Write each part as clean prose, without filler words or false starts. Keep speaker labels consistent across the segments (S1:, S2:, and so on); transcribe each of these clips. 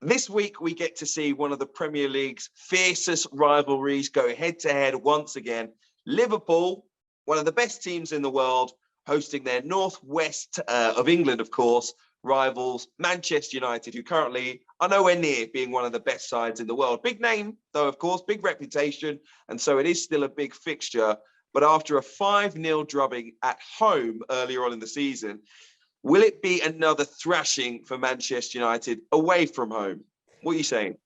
S1: This week, we get to see one of the Premier League's fiercest rivalries go head-to-head once again. Liverpool, one of the best teams in the world, hosting their northwest of England, of course, rivals Manchester United, who currently are nowhere near being one of the best sides in the world. Big name, though, of course, big reputation, and so it is still a big fixture. But after a 5-0 drubbing at home earlier on in the season, will it be another thrashing for Manchester United away from home? What are you saying?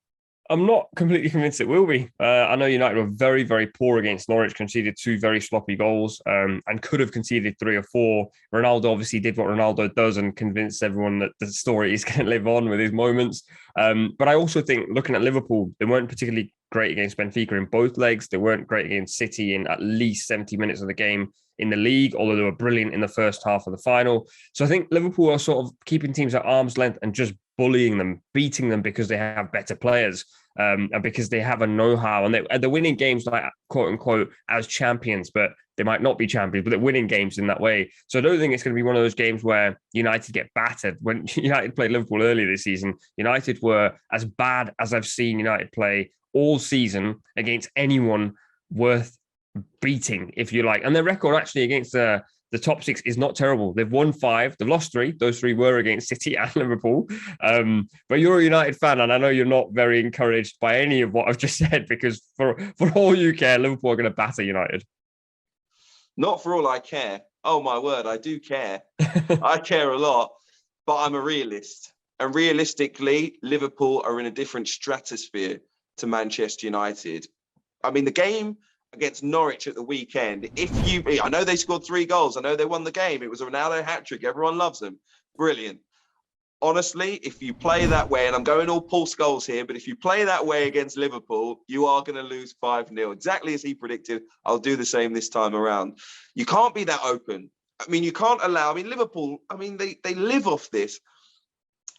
S2: I'm not completely convinced it will be. I know United were very, very poor against Norwich, conceded 2 very sloppy goals, and could have conceded 3 or 4. Ronaldo obviously did what Ronaldo does and convinced everyone that the story is going to live on with his moments. But I also think, looking at Liverpool, they weren't particularly great against Benfica in both legs. They weren't great against City in at least 70 minutes of the game in the league, although they were brilliant in the first half of the final. So I think Liverpool are sort of keeping teams at arm's length and just bullying them, beating them because they have better players and because they have a know-how. And they're winning games, like, quote unquote, as champions, but they might not be champions, but they're winning games in that way. So I don't think it's going to be one of those games where United get battered. When United played Liverpool earlier this season, United were as bad as I've seen United play all season against anyone worth beating, if you like. And their record actually against the top 6 is not terrible. They've won 5, they've lost 3. Those 3 were against City and Liverpool. But you're a United fan, and I know you're not very encouraged by any of what I've just said, because for all you care, Liverpool are going to batter United.
S1: Not for all I care. Oh, my word, I do care. I care a lot, but I'm a realist. And realistically, Liverpool are in a different stratosphere to Manchester United. I mean, the game against Norwich at the weekend, I know they scored 3 goals. I know they won the game. It was a Ronaldo hat-trick. Everyone loves them. Brilliant. Honestly, if you play that way, and I'm going all Paul Scholes here, but if you play that way against Liverpool, you are going to lose 5-0. Exactly as he predicted. I'll do the same this time around. You can't be that open. I mean, you can't allow... I mean, Liverpool, they live off this.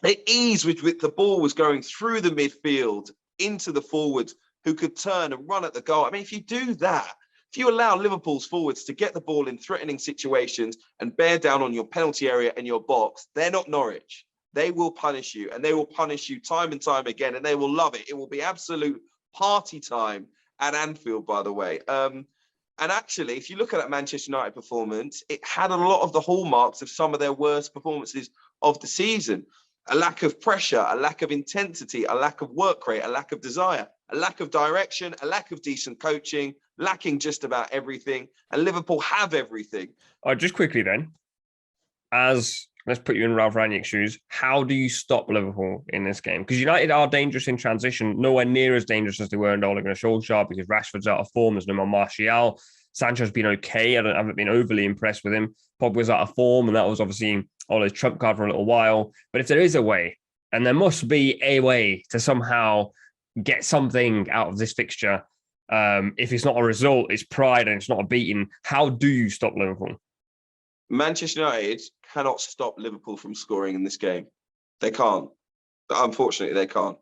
S1: The ease with which the ball was going through the midfield into the forwards, who could turn and run at the goal. I mean, if you do that, if you allow Liverpool's forwards to get the ball in threatening situations and bear down on your penalty area and your box, they're not Norwich. They will punish you, and they will punish you time and time again, and they will love it. It will be absolute party time at Anfield, by the way. And actually, if you look at that Manchester United performance, it had a lot of the hallmarks of some of their worst performances of the season. A lack of pressure, a lack of intensity, a lack of work rate, a lack of desire, a lack of direction, a lack of decent coaching, lacking just about everything. And Liverpool have everything.
S2: Just quickly then, let's put you in Ralf Rangnick's shoes. How do you stop Liverpool in this game? Because United are dangerous in transition, nowhere near as dangerous as they were in Ole Gunnar Solskjaer, because Rashford's out of form. There's no more Martial. Sancho's been okay. I haven't been overly impressed with him. Pogba's out of form, and that was obviously Ole's trump card for a little while. But if there is a way, and there must be a way to somehow get something out of this fixture, if it's not a result, it's pride and it's not a beating, how do you stop Liverpool?
S1: Manchester United cannot stop Liverpool from scoring in this game. They can't. Unfortunately, they can't.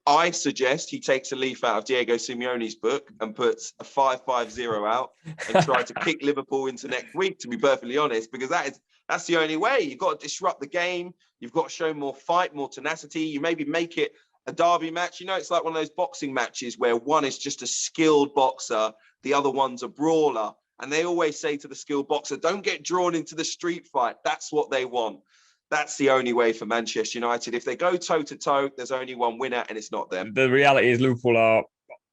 S1: I suggest he takes a leaf out of Diego Simeone's book and puts a 5-5-0 out and try to kick Liverpool into next week, to be perfectly honest, because that's the only way. You've got to disrupt the game. You've got to show more fight, more tenacity. You maybe make it a derby match. You know, it's like one of those boxing matches where one is just a skilled boxer, the other one's a brawler. And they always say to the skilled boxer, don't get drawn into the street fight. That's what they want. That's the only way for Manchester United. If they go toe-to-toe, there's only one winner, and it's not them.
S2: The reality is Liverpool are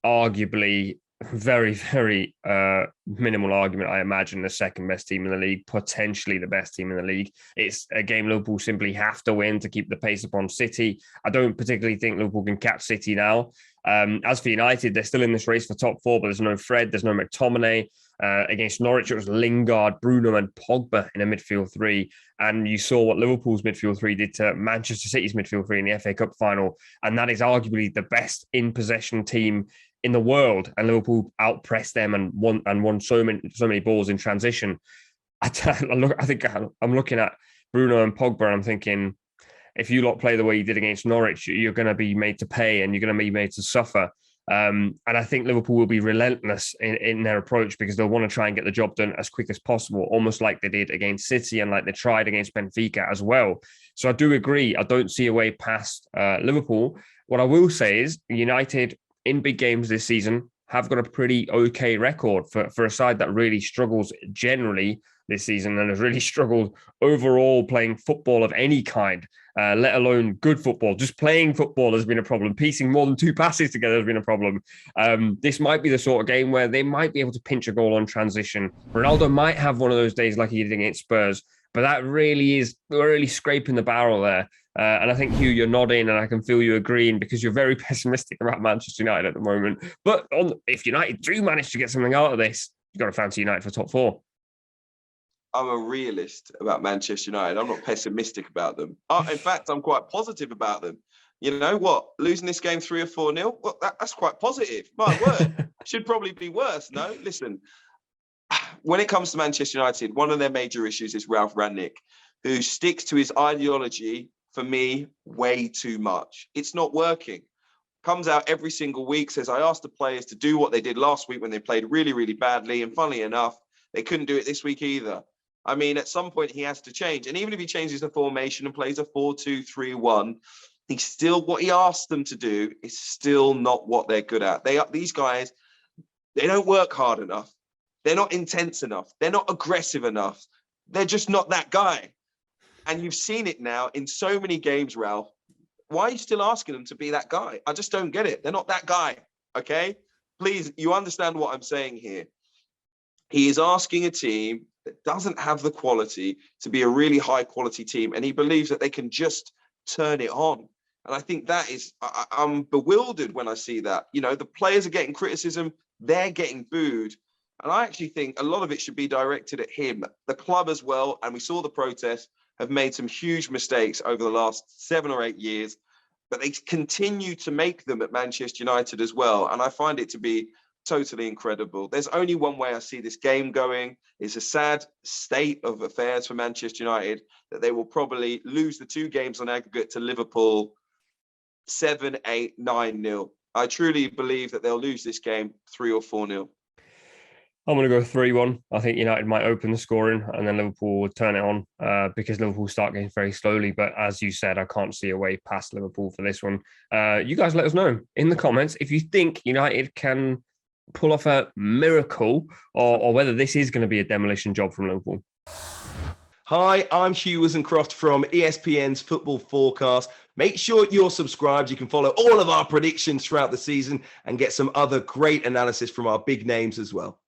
S2: arguably very, very minimal argument, I imagine, the second best team in the league, potentially the best team in the league. It's a game Liverpool simply have to win to keep the pace upon City. I don't particularly think Liverpool can catch City now. As for United, they're still in this race for top 4, but there's no Fred, there's no McTominay. Against Norwich, it was Lingard, Bruno and Pogba in a midfield 3. And you saw what Liverpool's midfield 3 did to Manchester City's midfield 3 in the FA Cup final. And that is arguably the best in-possession team in the world. And Liverpool outpressed them and won so many balls in transition. I think I'm looking at Bruno and Pogba and I'm thinking, if you lot play the way you did against Norwich, you're going to be made to pay and you're going to be made to suffer. And I think Liverpool will be relentless in their approach because they'll want to try and get the job done as quick as possible, almost like they did against City and like they tried against Benfica as well. So I do agree. I don't see a way past Liverpool. What I will say is United in big games this season have got a pretty okay record for a side that really struggles generally this season and has really struggled overall playing football of any kind, let alone good football. Just playing football has been a problem. Piecing more than 2 passes together has been a problem. This might be the sort of game where they might be able to pinch a goal on transition. Ronaldo might have one of those days like he did against Spurs, but that really is really scraping the barrel there. And I think, Hugh, you're nodding and I can feel you agreeing because you're very pessimistic about Manchester United at the moment. But if United do manage to get something out of this, you've got to fancy United for top 4.
S1: I'm a realist about Manchester United. I'm not pessimistic about them. In fact, I'm quite positive about them. You know what? Losing this game 3 or 4-0, well, that's quite positive. My word. Should probably be worse. No, listen. When it comes to Manchester United, one of their major issues is Ralf Rangnick, who sticks to his ideology, for me, way too much. It's not working. Comes out every single week, says, I asked the players to do what they did last week when they played really, really badly. And funnily enough, they couldn't do it this week either. I mean, at some point he has to change. And even if he changes the formation and plays a 4-2-3-1, he's still, what he asked them to do is still not what they're good at. These guys, they don't work hard enough. They're not intense enough. They're not aggressive enough. They're just not that guy. And you've seen it now in so many games, Ralph. Why are you still asking them to be that guy? I just don't get it. They're not that guy, okay? Please, you understand what I'm saying here. He is asking a team that doesn't have the quality to be a really high quality team. And he believes that they can just turn it on. And I think that is, I'm bewildered when I see that. You know, the players are getting criticism. They're getting booed. And I actually think a lot of it should be directed at him. The club as well, and we saw the protests, have made some huge mistakes over the last 7 or 8 years, but they continue to make them at Manchester United as well. And I find it to be totally incredible. There's only one way I see this game going. It's a sad state of affairs for Manchester United that they will probably lose the 2 games on aggregate to Liverpool 7-8-9-0. I truly believe that they'll lose this game 3 or 4-0.
S2: I'm going to go 3-1. I think United might open the scoring and then Liverpool will turn it on because Liverpool start games very slowly. But as you said, I can't see a way past Liverpool for this one. You guys let us know in the comments if you think United can pull off a miracle or whether this is going to be a demolition job from Liverpool.
S3: Hi, I'm Hugh Woozencroft from ESPN's Football Forecast. Make sure you're subscribed. You can follow all of our predictions throughout the season and get some other great analysis from our big names as well.